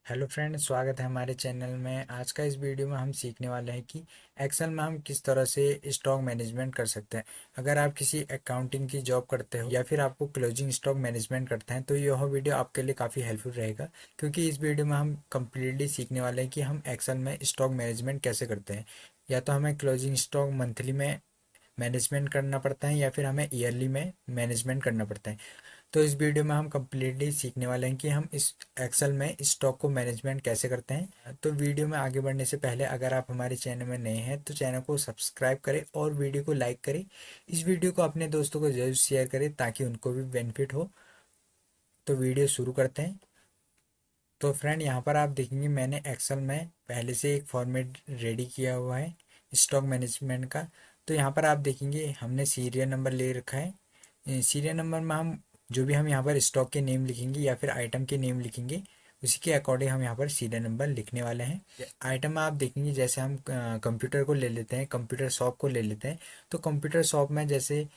Hello friend, स्वागत है हमारे चैनल में। आज का इस वीडियो में हम सीखने वाले हैं कि एक्सेल में हम किस तरह से स्टॉक मैनेजमेंट कर सकते हैं। अगर आप किसी अकाउंटिंग की जॉब करते हो या फिर आपको क्लोजिंग स्टॉक मैनेजमेंट करते हैं तो यह वीडियो आपके लिए काफ़ी हेल्पफुल रहेगा, क्योंकि इस वीडियो में हम कम्प्लीटली सीखने वाले हैं कि हम एक्सेल में स्टॉक मैनेजमेंट कैसे करते हैं। या तो हमें क्लोजिंग स्टॉक मंथली में मैनेजमेंट करना पड़ता है या फिर हमें ईयरली में मैनेजमेंट करना पड़ता है। तो इस वीडियो में हम कम्प्लीटली सीखने वाले हैं कि हम इस एक्सेल में स्टॉक को मैनेजमेंट कैसे करते हैं। तो वीडियो में आगे बढ़ने से पहले अगर आप हमारे चैनल में नए हैं तो चैनल को सब्सक्राइब करें और वीडियो को लाइक करें। इस वीडियो को अपने दोस्तों को जरूर शेयर करें ताकि उनको भी बेनिफिट हो। तो वीडियो शुरू करते हैं। तो फ्रेंड, यहाँ पर आप देखेंगे मैंने एक्सेल में पहले से एक फॉर्मेट रेडी किया हुआ है स्टॉक मैनेजमेंट का। तो यहाँ पर आप देखेंगे हमने सीरियल नंबर ले रखा है। सीरियल नंबर में हम जो भी हम यहाँ पर स्टॉक के नेम लिखेंगे या फिर आइटम के नेम लिखेंगे, उसी के अकॉर्डिंग हम यहाँ पर सीरियल नंबर लिखने वाले हैं। आइटम में आप देखेंगे जैसे हम कंप्यूटर को ले लेते हैं, कंप्यूटर शॉप को ले लेते हैं। तो कंप्यूटर शॉप में जैसे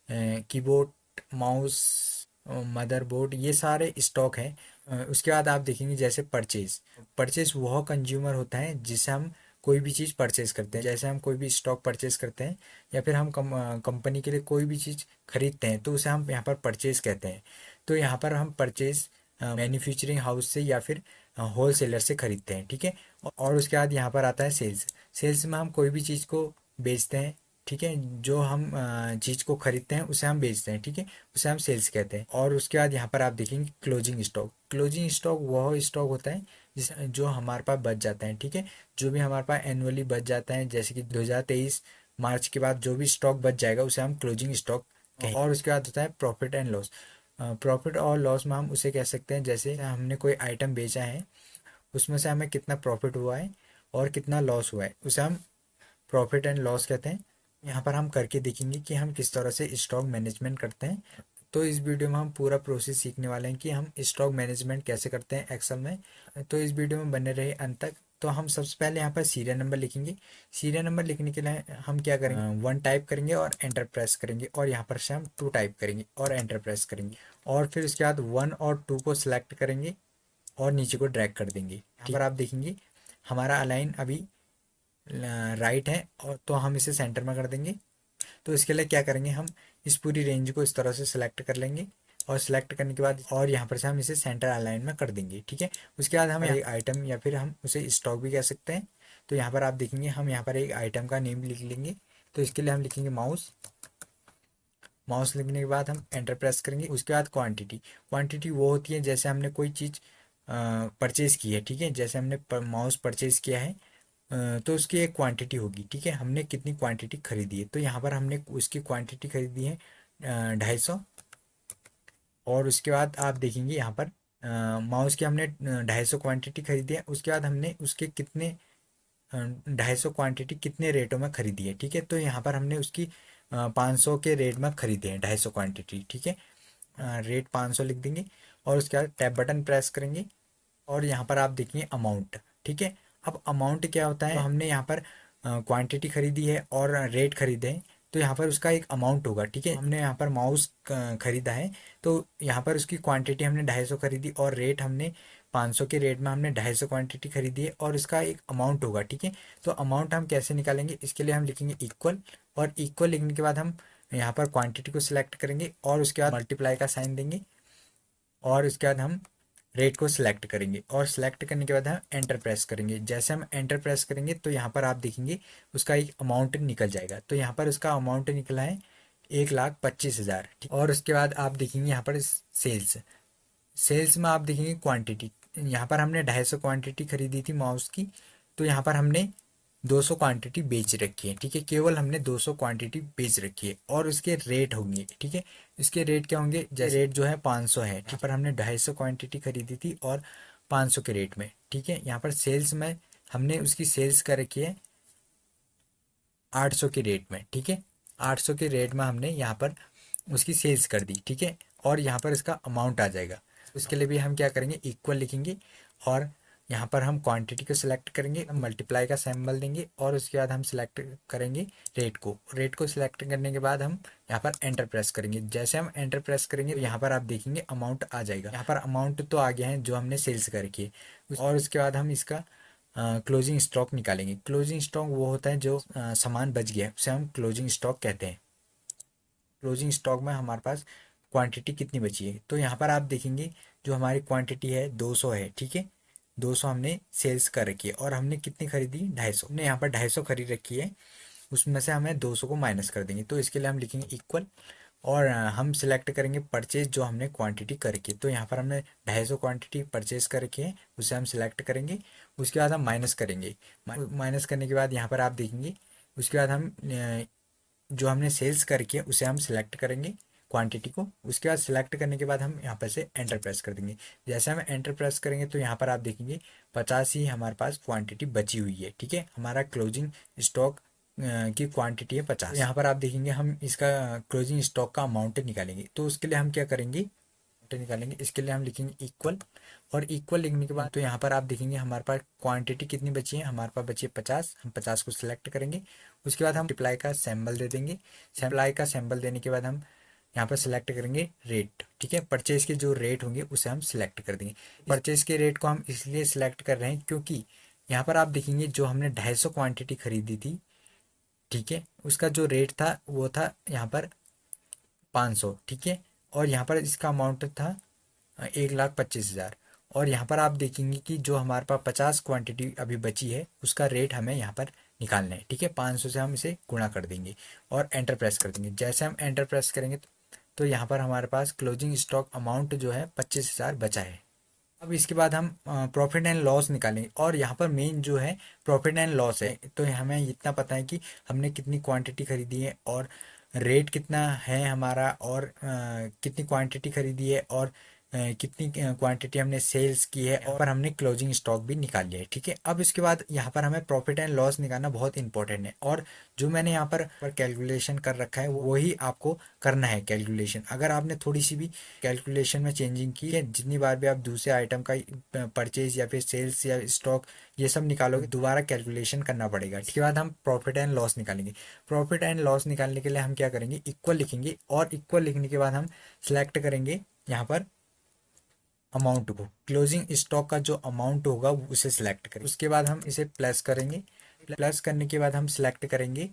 कीबोर्ड, माउस, मदरबोर्ड, ये सारे स्टॉक हैं। उसके बाद आप देखेंगे जैसे परचेज। परचेज वह कंज्यूमर होता है जिससे हम कोई भी चीज़ परचेज करते हैं। जैसे हम कोई भी स्टॉक परचेज करते हैं या फिर हम कंपनी के लिए कोई भी चीज़ खरीदते हैं तो उसे हम यहाँ पर परचेज कहते हैं। तो यहाँ पर हम परचेज मैन्युफैक्चरिंग हाउस से या फिर होल सेलर से खरीदते हैं, ठीक है। और उसके बाद यहाँ पर आता है सेल्स। सेल्स में हम कोई भी चीज़ को बेचते हैं, ठीक है। जो हम चीज़ को खरीदते हैं उसे हम बेचते हैं, ठीक है। उसे हम सेल्स कहते हैं। और उसके बाद यहाँ पर आप देखेंगे क्लोजिंग स्टॉक। क्लोजिंग स्टॉक वह स्टॉक होता है जिस जो हमारे पास बच जाता है, ठीक है। जो भी हमारे पास एनुअली बच जाता है, जैसे कि 2023 मार्च के बाद जो भी स्टॉक बच जाएगा उसे हम क्लोजिंग स्टॉक कहेंगे। और उसके बाद होता है प्रॉफिट एंड लॉस। प्रॉफिट और लॉस में हम उसे कह सकते हैं जैसे हमने कोई आइटम बेचा है, उसमें से हमें कितना प्रॉफिट हुआ है और कितना लॉस हुआ है, उसे हम प्रॉफिट एंड लॉस कहते हैं। यहाँ पर हम करके देखेंगे कि हम किस तरह से स्टॉक मैनेजमेंट करते हैं। तो इस वीडियो में हम पूरा प्रोसेस सीखने वाले हैं कि हम स्टॉक मैनेजमेंट कैसे करते हैं एक्सेल में। तो इस वीडियो में बने रहे अंत तक। तो हम सबसे पहले यहाँ पर सीरियल नंबर लिखेंगे। सीरियल नंबर लिखने के लिए हम क्या करेंगे, 1 टाइप करेंगे और एंटर प्रेस करेंगे, और यहाँ पर से हम 2 टाइप करेंगे और एंटर प्रेस करेंगे। और फिर उसके बाद 1 और 2 को सिलेक्ट करेंगे और नीचे को ड्रैग कर देंगे। यहाँ पर आप देखेंगे हमारा अलाइन अभी राइट है, और तो हम इसे सेंटर में कर देंगे। तो इसके लिए क्या करेंगे, हम इस पूरी रेंज को इस तरह से सिलेक्ट कर लेंगे और सिलेक्ट करने के बाद और यहाँ पर से हम इसे सेंटर अलाइन में कर देंगे, ठीक है। उसके बाद हम एक आइटम या फिर हम उसे स्टॉक भी कह सकते हैं। तो यहाँ पर आप देखेंगे हम यहाँ पर एक आइटम का नेम लिख लेंगे। तो इसके लिए हम लिखेंगे माउस। माउस लिखने के बाद हम एंटर प्रेस करेंगे। उसके बाद क्वांटिटी। क्वांटिटी वो होती है जैसे हमने कोई चीज़ परचेज़ की है, ठीक है। जैसे हमने माउस परचेज़ किया है तो उसकी एक क्वांटिटी होगी, ठीक है। हमने कितनी क्वांटिटी खरीदी है, तो यहाँ पर हमने उसकी क्वांटिटी खरीदी है 250। और उसके बाद आप देखेंगे यहाँ पर माउस की हमने 250 क्वांटिटी खरीदी है। उसके बाद हमने उसके कितने 250 क्वांटिटी कितने रेटों में खरीदी है, ठीक है। तो यहाँ पर हमने उसकी 500 के रेट में खरीदे हैं 250 क्वांटिटी, ठीक है। रेट 500 लिख देंगे और उसके बाद टैब बटन प्रेस करेंगे और यहाँ पर आप देखेंगे अमाउंट, ठीक है। अब अमाउंट क्या होता है, तो हमने यहाँ पर क्वांटिटी खरीदी है और रेट खरीदे हैं, तो यहाँ पर उसका एक अमाउंट होगा, ठीक है। हमने यहाँ पर माउस खरीदा है तो यहाँ पर उसकी क्वांटिटी हमने 250 खरीदी और रेट हमने 500 के रेट में हमने 250 क्वांटिटी खरीदी है और इसका एक अमाउंट होगा, ठीक है। तो अमाउंट हम कैसे निकालेंगे, इसके लिए हम लिखेंगे इक्वल, और इक्वल लिखने के बाद हम यहाँ पर क्वांटिटी को सिलेक्ट करेंगे और उसके बाद मल्टीप्लाई का साइन देंगे और उसके बाद हम रेट को सिलेक्ट करेंगे और सिलेक्ट करने के बाद हम एंटर प्रेस करेंगे। जैसे हम एंटर प्रेस करेंगे तो यहाँ पर आप देखेंगे उसका एक अमाउंट निकल जाएगा। तो यहाँ पर उसका अमाउंट निकला है 1,25,000। और उसके बाद आप देखेंगे यहाँ पर सेल्स। सेल्स में आप देखेंगे क्वांटिटी। यहाँ पर हमने 250 क्वांटिटी खरीदी थी माउस की, तो यहाँ पर हमने 200 क्वांटिटी बेच रखी है, ठीक है। केवल हमने 200 क्वांटिटी बेच रखी है और उसके रेट होंगे, ठीक है। इसके रेट क्या होंगे, जैसे रेट जो है 500 है, यहाँ पर हमने 250 क्वांटिटी खरीदी थी और 500 के रेट में, ठीक है। यहाँ पर सेल्स में हमने उसकी सेल्स कर रखी है 800 के रेट में, ठीक है। 800 के रेट में हमने यहाँ पर उसकी सेल्स कर दी, ठीक है। और यहाँ पर इसका अमाउंट आ जाएगा। उसके लिए भी हम क्या करेंगे, इक्वल लिखेंगे और यहाँ पर हम क्वांटिटी को सिलेक्ट करेंगे, मल्टीप्लाई का सिंबल देंगे और उसके बाद हम सिलेक्ट करेंगे रेट को सिलेक्ट करने के बाद हम यहाँ पर एंटर प्रेस करेंगे। जैसे हम एंटर प्रेस करेंगे तो यहाँ पर आप देखेंगे अमाउंट आ जाएगा। यहाँ पर अमाउंट तो आ गया है जो हमने सेल्स कर रखी है। और उसके बाद हम इसका क्लोजिंग स्टॉक निकालेंगे। क्लोजिंग स्टॉक वो होता है जो सामान बच गया है, उसे हम क्लोजिंग स्टॉक कहते हैं। क्लोजिंग स्टॉक में हमारे पास क्वांटिटी कितनी बची है, तो यहाँ पर आप देखेंगे जो हमारी क्वांटिटी है 200 है, ठीक है। 200 हमने सेल्स कर रखी है और हमने कितनी खरीदी, 250। हमने यहाँ पर 250 खरीद रखी है, उसमें से हमें 200 को माइनस कर देंगे, तो इसके लिए हम लिखेंगे इक्वल। और हम सिलेक्ट करेंगे परचेज जो हमने क्वांटिटी कर रखी है, तो यहाँ पर हमने 250 क्वांटिटी परचेज कर रखी है, उसे हम सिलेक्ट करेंगे। उसके बाद हम माइनस करेंगे। माइनस करने के बाद यहाँ पर आप देखेंगे उसके बाद हम जो हमने सेल्स करके उसे हम सिलेक्ट करेंगे क्वांटिटी को। उसके बाद सिलेक्ट करने के बाद हम यहाँ पर से एंटर प्रेस कर देंगे। जैसे हम एंटर प्रेस करेंगे तो यहाँ पर आप देखेंगे 50 ही हमारे पास क्वांटिटी बची हुई है, ठीक है। हमारा क्लोजिंग स्टॉक की क्वांटिटी है 50। यहाँ पर आप देखेंगे हम इसका क्लोजिंग स्टॉक का अमाउंट निकालेंगे, तो उसके लिए हम क्या करेंगे, निकालेंगे। इसके लिए हम लिखेंगे इक्वल। और इक्वल लिखने के बाद तो यहाँ पर आप देखेंगे हमारे पास क्वांटिटी कितनी बची है, हमारे पास बची है 50। हम 50 को सिलेक्ट करेंगे। उसके बाद हम मल्टीप्लाई का सिंबल दे देंगे। मल्टीप्लाई का सिंबल देने के बाद हम यहाँ पर सिलेक्ट करेंगे रेट, ठीक है। परचेज के जो रेट होंगे उसे हम सिलेक्ट कर देंगे। परचेज के रेट को हम इसलिए सिलेक्ट कर रहे हैं क्योंकि यहाँ पर आप देखेंगे जो हमने 250 क्वांटिटी खरीदी थी, ठीक है, उसका जो रेट था वो था यहाँ पर 500, ठीक है। और यहाँ पर इसका अमाउंट था 1,25,000। और यहाँ पर आप देखेंगे कि जो हमारे पास 50 क्वांटिटी अभी बची है उसका रेट हमें यहाँ पर निकालना है, ठीक है। 500 से हम इसे गुणा कर देंगे और एंटर प्रेस कर देंगे। जैसे हम एंटर प्रेस करेंगे तो यहाँ पर हमारे पास क्लोजिंग स्टॉक अमाउंट जो है 25,000 बचा है। अब इसके बाद हम प्रॉफिट एंड लॉस निकालेंगे और यहाँ पर मेन जो है प्रॉफिट एंड लॉस है। तो हमें इतना पता है कि हमने कितनी क्वांटिटी खरीदी है और रेट कितना है हमारा, और कितनी क्वांटिटी खरीदी है और कितनी क्वांटिटी हमने सेल्स की है, और हमने क्लोजिंग स्टॉक भी निकाल लिया है, ठीक है। अब इसके बाद यहाँ पर हमें प्रॉफिट एंड लॉस निकालना बहुत इंपॉर्टेंट है, और जो मैंने यहाँ पर कैलकुलेशन कर रखा है वही आपको करना है कैलकुलेशन। अगर आपने थोड़ी सी भी कैलकुलेशन में चेंजिंग की है, जितनी बार भी आप दूसरे आइटम का परचेज या फिर सेल्स या स्टॉक ये सब निकालोगे, दोबारा कैलकुलेशन करना पड़ेगा। इसके बाद हम प्रॉफिट एंड लॉस निकालेंगे। प्रॉफिट एंड लॉस निकालने के लिए हम क्या करेंगे, इक्वल लिखेंगे। और इक्वल लिखने के बाद हम सिलेक्ट करेंगे यहाँ पर अमाउंट को, क्लोजिंग स्टॉक का जो अमाउंट होगा उसे सिलेक्ट करें। उसके बाद हम इसे प्लस करेंगे। प्लस करने के बाद हम सिलेक्ट करेंगे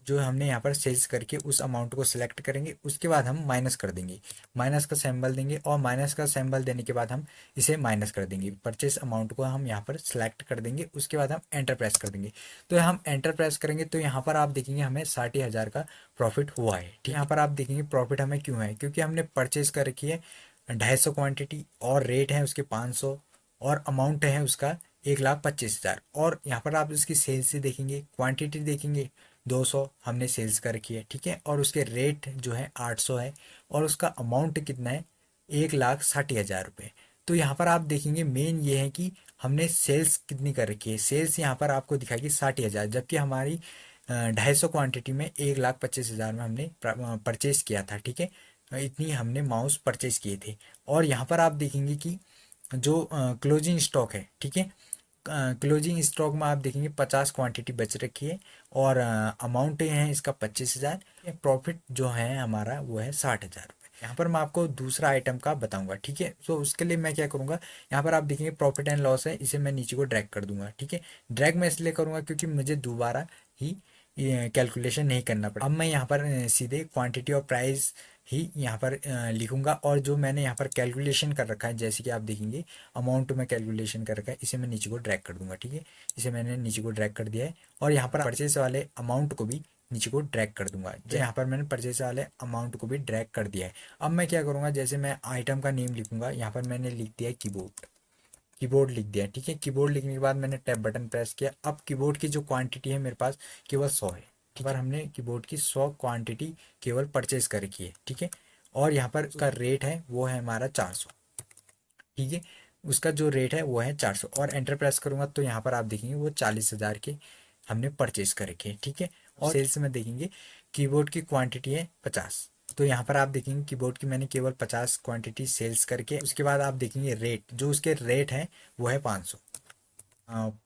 जो हमने यहाँ पर सेल्स करके उस अमाउंट को सिलेक्ट करेंगे। उसके बाद हम माइनस कर देंगे, माइनस का सिंबल देंगे, और माइनस का सिंबल देने के बाद हम इसे माइनस कर देंगे। परचेस अमाउंट को हम यहाँ पर सिलेक्ट कर देंगे। उसके बाद हम एंटर प्रेस कर देंगे। तो हम एंटर प्रेस करेंगे तो यहाँ पर आप देखेंगे हमें 60,000 का प्रॉफिट हुआ है, ठीक है। यहाँ पर आप देखेंगे प्रॉफिट हमें क्यों है, क्योंकि हमने परचेज कर रखी है 250 क्वांटिटी, और रेट है उसके 500, और अमाउंट है उसका 1,25,000। और यहाँ पर आप उसकी सेल्स से देखेंगे, क्वांटिटी देखेंगे 200 हमने सेल्स कर रखी है, ठीक है। और उसके रेट जो है 800 है, और उसका अमाउंट कितना है, 1,60,000 रुपये। तो यहाँ पर आप देखेंगे मेन ये है कि हमने सेल्स कितनी कर रखी है। सेल्स यहाँ पर आपको दिखाएगी 60,000, जबकि हमारी 250 क्वांटिटी में 1,25,000 में हमने परचेज किया था, ठीक है। इतनी हमने माउस परचेज किए थे। और यहाँ पर आप देखेंगे कि जो क्लोजिंग स्टॉक है, ठीक है, क्लोजिंग स्टॉक में आप देखेंगे 50 क्वांटिटी बच रखी है, और अमाउंट है इसका 25,000। प्रॉफिट जो है हमारा वो है 60,000 रुपये। यहाँ पर मैं आपको दूसरा आइटम का बताऊंगा, ठीक है। तो उसके लिए मैं क्या करूँगा, यहाँ पर आप देखेंगे प्रॉफिट एंड लॉस है, इसे मैं नीचे को ड्रैग कर दूंगा, ठीक है। ड्रैग मैं इसलिए करूँगा क्योंकि मुझे दोबारा ही कैलकुलेशन नहीं करना पड़ा। अब मैं यहाँ पर सीधे क्वांटिटी और प्राइस ही यहाँ पर लिखूंगा, और जो मैंने यहाँ पर कैलकुलेशन कर रखा है, जैसे कि आप देखेंगे अमाउंट में कैलकुलेशन कर रखा है, इसे मैं नीचे को ड्रैग कर दूंगा, ठीक है। इसे मैंने नीचे को ड्रैग कर दिया है, और यहाँ पर परचेस वाले अमाउंट को भी नीचे को ड्रैग कर दूंगा। यहाँ पर मैंने परचेस वाले अमाउंट को भी ड्रैग कर दिया है। अब मैं क्या करूँगा, जैसे मैं आइटम का नेम लिखूंगा, यहाँ पर मैंने लिख दिया है कीबोर्ड। कीबोर्ड लिख दिया, ठीक है। कीबोर्ड लिखने के बाद मैंने टैब बटन प्रेस किया। अब कीबोर्ड की जो क्वांटिटी है मेरे पास केवल 100 है, ठीक है। हमने कीबोर्ड की 100 क्वांटिटी केवल परचेज कर रखी है, ठीक है। और यहाँ पर उसका रेट है वो है हमारा 400, ठीक है। उसका जो रेट है वो है 400, और एंटर प्रेस करूंगा तो यहाँ पर आप देखेंगे वो 40,000 के हमने परचेज कर रखे हैं, ठीक है। और सेल्स में देखेंगे कीबोर्ड की क्वांटिटी है 50, तो यहाँ पर आप देखेंगे कीबोर्ड की मैंने केवल 50 क्वांटिटी सेल्स करके। उसके बाद आप देखेंगे रेट, जो उसके रेट है वो है 500।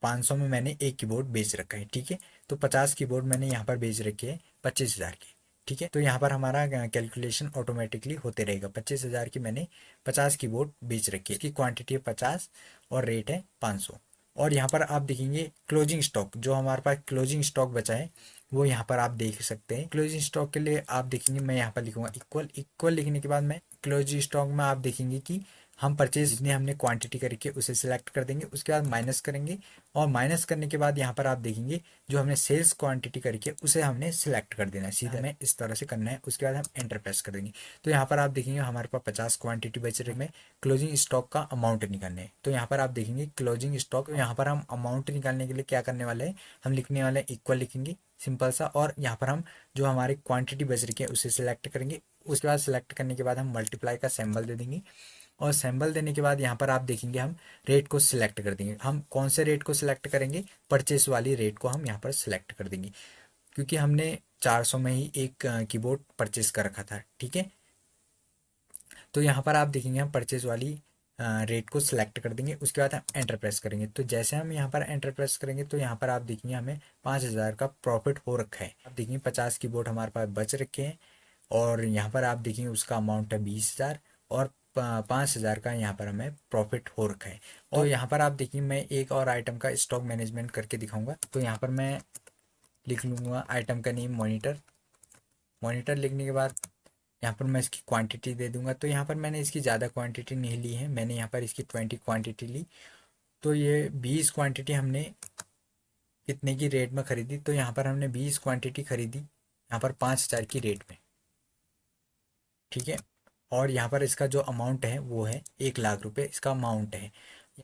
500 में मैंने एक कीबोर्ड बेच रखा है, ठीक है। तो 50 कीबोर्ड मैंने यहाँ पर बेच रखे हैं 25,000 के, ठीक है। तो यहाँ पर हमारा कैलकुलेशन ऑटोमेटिकली होते रहेगा। 25,000 की मैंने 50 कीबोर्ड बेच रखी है, इसकी क्वांटिटी है 50 और रेट है 500। और यहाँ पर आप देखेंगे क्लोजिंग स्टॉक, जो हमारे पास क्लोजिंग स्टॉक बचा है वो यहाँ पर आप देख सकते हैं। क्लोजिंग स्टॉक के लिए आप देखेंगे, मैं यहाँ पर लिखूंगा इक्वल। इक्वल लिखने के बाद मैं क्लोजिंग स्टॉक में आप देखेंगे कि हम परचेज जितनी हमने क्वांटिटी करके उसे सिलेक्ट कर देंगे, उसके बाद माइनस करेंगे, और माइनस करने के बाद यहाँ पर आप देखेंगे जो हमने सेल्स क्वांटिटी करके उसे हमने सिलेक्ट कर देना है। सीधे हमें इस तरह से करना है, उसके बाद हम एंटर प्रेस कर देंगे। तो यहाँ पर आप देखेंगे हमारे पास 50 क्वांटिटी बच रही है। क्लोजिंग स्टॉक का अमाउंट निकालने है, तो यहाँ पर आप देखेंगे क्लोजिंग स्टॉक। यहाँ पर हम अमाउंट निकालने के लिए क्या करने वाले हैं, हम लिखने वाले हैं इक्वल लिखेंगे सिंपल सा, और यहाँ पर हम जो हमारी क्वांटिटी बच रही है उसे सिलेक्ट करेंगे। उसके बाद सिलेक्ट करने के बाद हम मल्टीप्लाई का सिंबल दे देंगे, और सिंबल देने के बाद यहाँ पर आप देखेंगे हम रेट को सिलेक्ट कर देंगे। हम कौन से रेट को सिलेक्ट करेंगे, परचेस वाली रेट को हम यहाँ पर सिलेक्ट कर देंगे, क्योंकि हमने 400 में ही एक कीबोर्ड परचेस कर रखा था। ठीक है, तो यहाँ पर आप देखेंगे हम परचेज वाली रेट को सिलेक्ट कर देंगे, उसके बाद हम एंटर प्रेस करेंगे। तो जैसे हम यहाँ पर एंटर प्रेस करेंगे तो यहाँ पर आप देखेंगे हमें 5,000 का प्रॉफिट हो रखा है। आप देखेंगे 50 कीबोर्ड हमारे पास बच रखे हैं, और यहाँ पर आप देखेंगे उसका अमाउंट है 20,000, और 5,000 का यहाँ पर हमें प्रॉफिट हो रखा है। और यहाँ पर आप देखिए मैं एक और आइटम का स्टॉक मैनेजमेंट करके दिखाऊंगा। तो यहाँ पर मैं लिख लूँगा आइटम का नेम मॉनिटर। मॉनिटर लिखने के बाद यहाँ पर मैं इसकी क्वांटिटी दे दूंगा। तो यहाँ पर मैंने इसकी ज़्यादा क्वांटिटी नहीं ली है, मैंने यहाँ पर इसकी 20 क्वांटिटी ली। तो ये 20 क्वांटिटी हमने कितने की रेट में खरीदी, तो यहाँ पर हमने 20 क्वांटिटी खरीदी यहाँ पर 5,000 की रेट में। ठीक है, और यहाँ पर इसका जो अमाउंट है वो है 1,00,000 रुपये इसका अमाउंट है।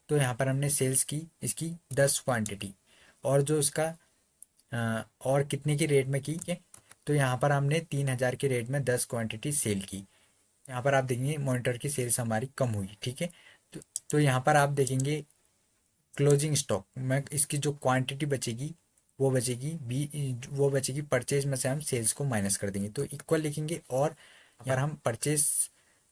तो यहाँ पर हमने सेल्स की इसकी 10 क्वांटिटी, और जो इसका और कितने की रेट में की है, तो यहाँ पर हमने 3,000 के रेट में 10 क्वांटिटी सेल की। यहाँ पर आप देखेंगे मॉनिटर की सेल्स हमारी कम हुई। ठीक है, तो यहाँ पर आप देखेंगे क्लोजिंग स्टॉक में इसकी जो क्वांटिटी बचेगी वो बचेगी परचेज में से हम सेल्स को माइनस कर देंगे। तो इक्वल लिखेंगे, और यार हम परचेज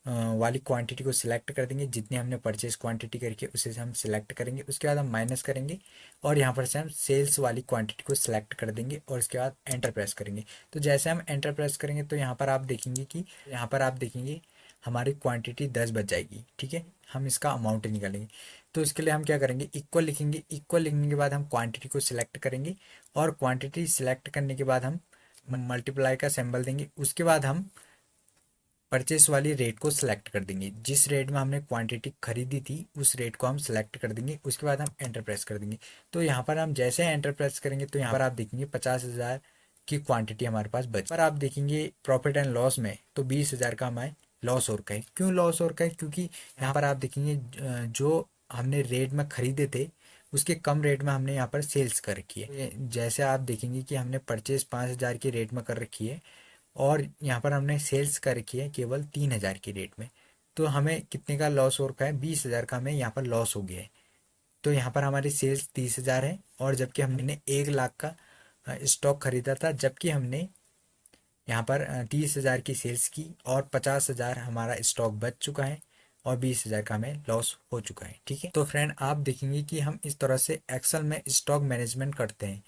वाली क्वांटिटी को सिलेक्ट कर देंगे, जितनी हमने परचेज क्वांटिटी करके उसे हम सिलेक्ट करेंगे, उसके बाद हम माइनस करेंगे, और यहाँ पर से हम सेल्स वाली क्वांटिटी को सिलेक्ट कर देंगे, और उसके बाद एंटर प्रेस करेंगे। तो जैसे हम एंटर प्रेस करेंगे तो यहाँ पर आप देखेंगे कि यहाँ पर आप देखेंगे हमारी क्वांटिटी 10 बच जाएगी। ठीक है, हम इसका अमाउंट निकालेंगे। तो इसके लिए हम क्या करेंगे, इक्वल लिखेंगे। इक्वल लिखने के बाद हम क्वांटिटी को सिलेक्ट करेंगे, और क्वांटिटी सिलेक्ट करने के बाद हम मल्टीप्लाई का सिंबल देंगे। उसके बाद हम परचेस वाली रेट को सिलेक्ट कर देंगे, जिस रेट में हमने क्वांटिटी खरीदी थी उस रेट को हम सिलेक्ट कर देंगे, उसके बाद हम एंटर प्रेस कर देंगे। तो यहाँ पर हम जैसे एंटर प्रेस करेंगे तो यहाँ पर आप देखेंगे 50,000 की क्वांटिटी हमारे पास बच। पर आप देखेंगे प्रॉफिट एंड लॉस में तो 20,000 का हमें लॉस हो रखा है। क्यों लॉस हो रखा है, क्योंकि यहाँ पर आप देखेंगे जो हमने रेट में खरीदे थे उसके कम रेट में हमने यहाँ पर सेल्स कर रखी है। जैसे आप देखेंगे कि हमने परचेज 5,000 की रेट में कर रखी है, और यहाँ पर हमने सेल्स कर रखी है केवल 3,000 की रेट में। तो हमें कितने का लॉस हो रखा है, 20,000 का हमें यहाँ पर लॉस हो गया है। तो यहाँ पर हमारी सेल्स 30,000 है, और जबकि हमने 1,00,000 का स्टॉक खरीदा था, जबकि हमने यहाँ पर 30,000 की सेल्स की, और 50,000 हमारा स्टॉक बच चुका है, और 20,000 का हमें लॉस हो चुका है। ठीक है, तो फ्रेंड आप देखेंगे कि हम इस तरह से एक्सेल में स्टॉक मैनेजमेंट करते हैं।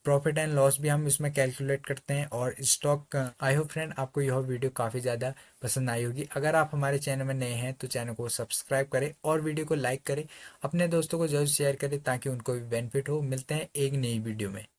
प्रॉफिट एंड लॉस भी हम इसमें कैलकुलेट करते हैं, और स्टॉक। आई होप फ्रेंड आपको यह वीडियो काफ़ी ज़्यादा पसंद आई होगी। अगर आप हमारे चैनल में नए हैं तो चैनल को सब्सक्राइब करें, और वीडियो को लाइक करें, अपने दोस्तों को जरूर शेयर करें ताकि उनको भी बेनिफिट हो। मिलते हैं एक नई वीडियो में।